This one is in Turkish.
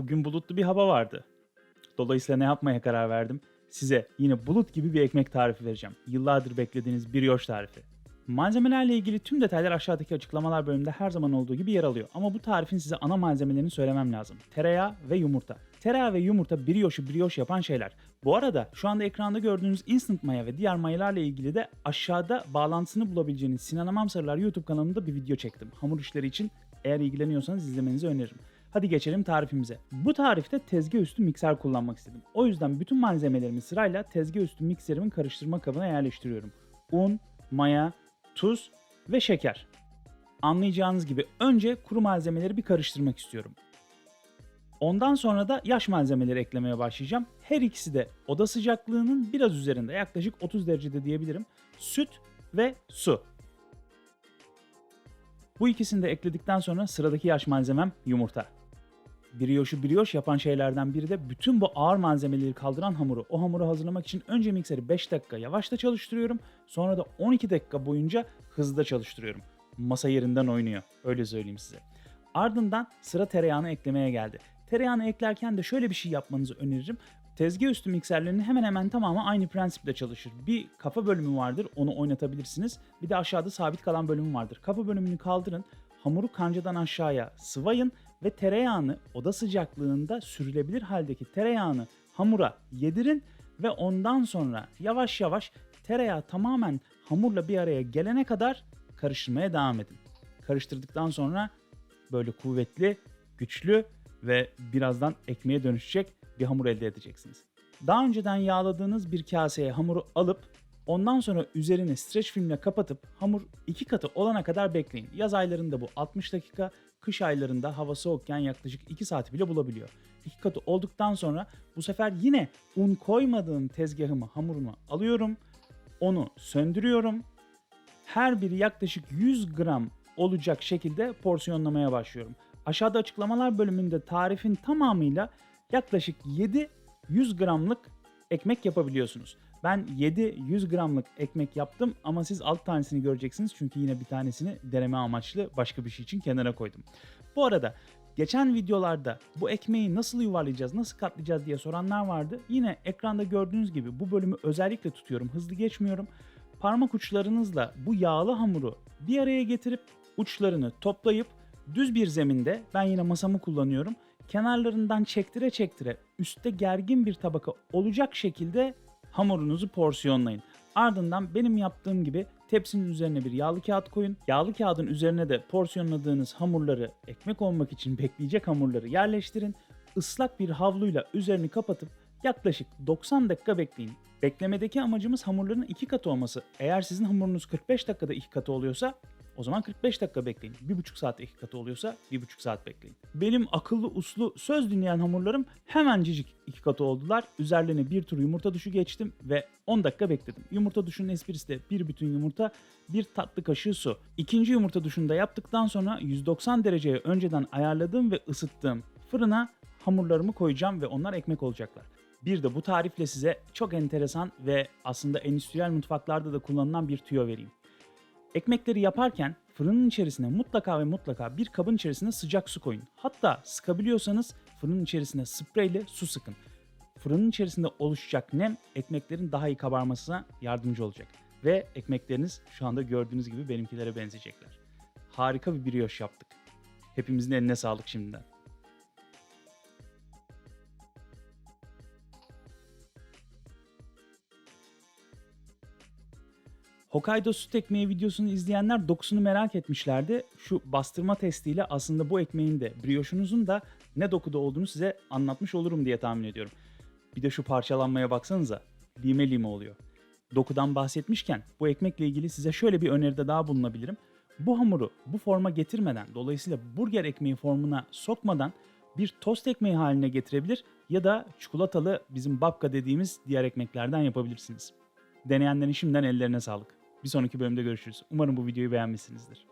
Bugün bulutlu bir hava vardı. Dolayısıyla ne yapmaya karar verdim? Size yine bulut gibi bir ekmek tarifi vereceğim. Yıllardır beklediğiniz brioche tarifi. Malzemelerle ilgili tüm detaylar aşağıdaki açıklamalar bölümünde her zaman olduğu gibi yer alıyor. Ama bu tarifin size ana malzemelerini söylemem lazım. Tereyağı ve yumurta. Tereyağı ve yumurta brioche yapan şeyler. Bu arada şu anda ekranda gördüğünüz instant maya ve diğer mayalarla ilgili de aşağıda bağlantısını bulabileceğiniz Sinan Amamsarılar YouTube kanalında bir video çektim. Hamur işleri için eğer ilgileniyorsanız izlemenizi öneririm. Hadi geçelim tarifimize. Bu tarifte tezgah üstü mikser kullanmak istedim. O yüzden bütün malzemelerimi sırayla tezgah üstü mikserimin karıştırma kabına yerleştiriyorum. Un, maya, tuz ve şeker. Anlayacağınız gibi önce kuru malzemeleri bir karıştırmak istiyorum. Ondan sonra da yaş malzemeleri eklemeye başlayacağım. Her ikisi de oda sıcaklığının biraz üzerinde, yaklaşık 30 derecede diyebilirim. Süt ve su. Bu ikisini de ekledikten sonra sıradaki yaş malzemem yumurta. Brioche yapan şeylerden biri de bütün bu ağır malzemeleri kaldıran hamuru. O hamuru hazırlamak için önce mikseri 5 dakika yavaşta çalıştırıyorum. Sonra da 12 dakika boyunca hızda çalıştırıyorum. Masa yerinden oynuyor. Öyle söyleyeyim size. Ardından sıra tereyağını eklemeye geldi. Tereyağını eklerken de şöyle bir şey yapmanızı öneririm. Tezgah üstü mikserlerinin hemen hemen tamamı aynı prensiple çalışır. Bir kafa bölümü vardır, onu oynatabilirsiniz. Bir de aşağıda sabit kalan bölümü vardır. Kafa bölümünü kaldırın, hamuru kancadan aşağıya sıvayın ve tereyağını oda sıcaklığında sürülebilir haldeki tereyağını hamura yedirin ve ondan sonra yavaş yavaş tereyağı tamamen hamurla bir araya gelene kadar karıştırmaya devam edin. Karıştırdıktan sonra böyle kuvvetli, güçlü ve birazdan ekmeğe dönüşecek bir hamur elde edeceksiniz. Daha önceden yağladığınız bir kaseye hamuru alıp ondan sonra üzerine streç filmle kapatıp hamur 2 katı olana kadar bekleyin. Yaz aylarında bu 60 dakika, kış aylarında hava soğukken yaklaşık 2 saati bile bulabiliyor. 2 katı olduktan sonra bu sefer yine un koymadığım tezgahımı, hamurumu alıyorum. Onu söndürüyorum. Her biri yaklaşık 100 gram olacak şekilde porsiyonlamaya başlıyorum. Aşağıda açıklamalar bölümünde tarifin tamamıyla yaklaşık 7 100 gramlık ekmek yapabiliyorsunuz. Ben 7 100 gramlık ekmek yaptım ama siz alt tanesini göreceksiniz çünkü yine bir tanesini deneme amaçlı başka bir şey için kenara koydum. Bu arada geçen videolarda bu ekmeği nasıl yuvarlayacağız, nasıl katlayacağız diye soranlar vardı. Yine ekranda gördüğünüz gibi bu bölümü özellikle tutuyorum, hızlı geçmiyorum. Parmak uçlarınızla bu yağlı hamuru bir araya getirip uçlarını toplayıp düz bir zeminde, ben yine masamı kullanıyorum, kenarlarından çektire çektire üstte gergin bir tabaka olacak şekilde hamurunuzu porsiyonlayın. Ardından benim yaptığım gibi tepsinin üzerine bir yağlı kağıt koyun. Yağlı kağıdın üzerine de porsiyonladığınız hamurları, ekmek olmak için bekleyecek hamurları yerleştirin. Islak bir havluyla üzerini kapatıp yaklaşık 90 dakika bekleyin. Beklemedeki amacımız hamurların 2 katı olması. Eğer sizin hamurunuz 45 dakikada 2 katı oluyorsa o zaman 45 dakika bekleyin. 1,5 saatte 2 katı oluyorsa 1,5 saat bekleyin. Benim akıllı uslu söz dinleyen hamurlarım hemencecik 2 katı oldular. Üzerlerine bir tur yumurta duşu geçtim ve 10 dakika bekledim. Yumurta duşunun esprisi de bir bütün yumurta, bir tatlı kaşığı su. İkinci yumurta duşunu da yaptıktan sonra 190 dereceye önceden ayarladığım ve ısıttığım fırına hamurlarımı koyacağım ve onlar ekmek olacaklar. Bir de bu tarifle size çok enteresan ve aslında endüstriyel mutfaklarda da kullanılan bir tüyo vereyim. Ekmekleri yaparken fırının içerisine mutlaka ve mutlaka bir kabın içerisine sıcak su koyun. Hatta sıkabiliyorsanız fırının içerisine spreyle su sıkın. Fırının içerisinde oluşacak nem ekmeklerin daha iyi kabarmasına yardımcı olacak. Ve ekmekleriniz şu anda gördüğünüz gibi benimkilere benzeyecekler. Harika bir brioche yaptık. Hepimizin eline sağlık şimdiden. Hokkaido süt ekmeği videosunu izleyenler dokusunu merak etmişlerdi. Şu bastırma testiyle aslında bu ekmeğin de brioche'unuzun da ne dokuda olduğunu size anlatmış olurum diye tahmin ediyorum. Bir de şu parçalanmaya baksanıza. Lime lime oluyor. Dokudan bahsetmişken bu ekmekle ilgili size şöyle bir öneride daha bulunabilirim. Bu hamuru bu forma getirmeden, dolayısıyla burger ekmeği formuna sokmadan bir tost ekmeği haline getirebilir ya da çikolatalı bizim babka dediğimiz diğer ekmeklerden yapabilirsiniz. Deneyenlerin şimdiden ellerine sağlık. Bir sonraki bölümde görüşürüz. Umarım bu videoyu beğenmişsinizdir.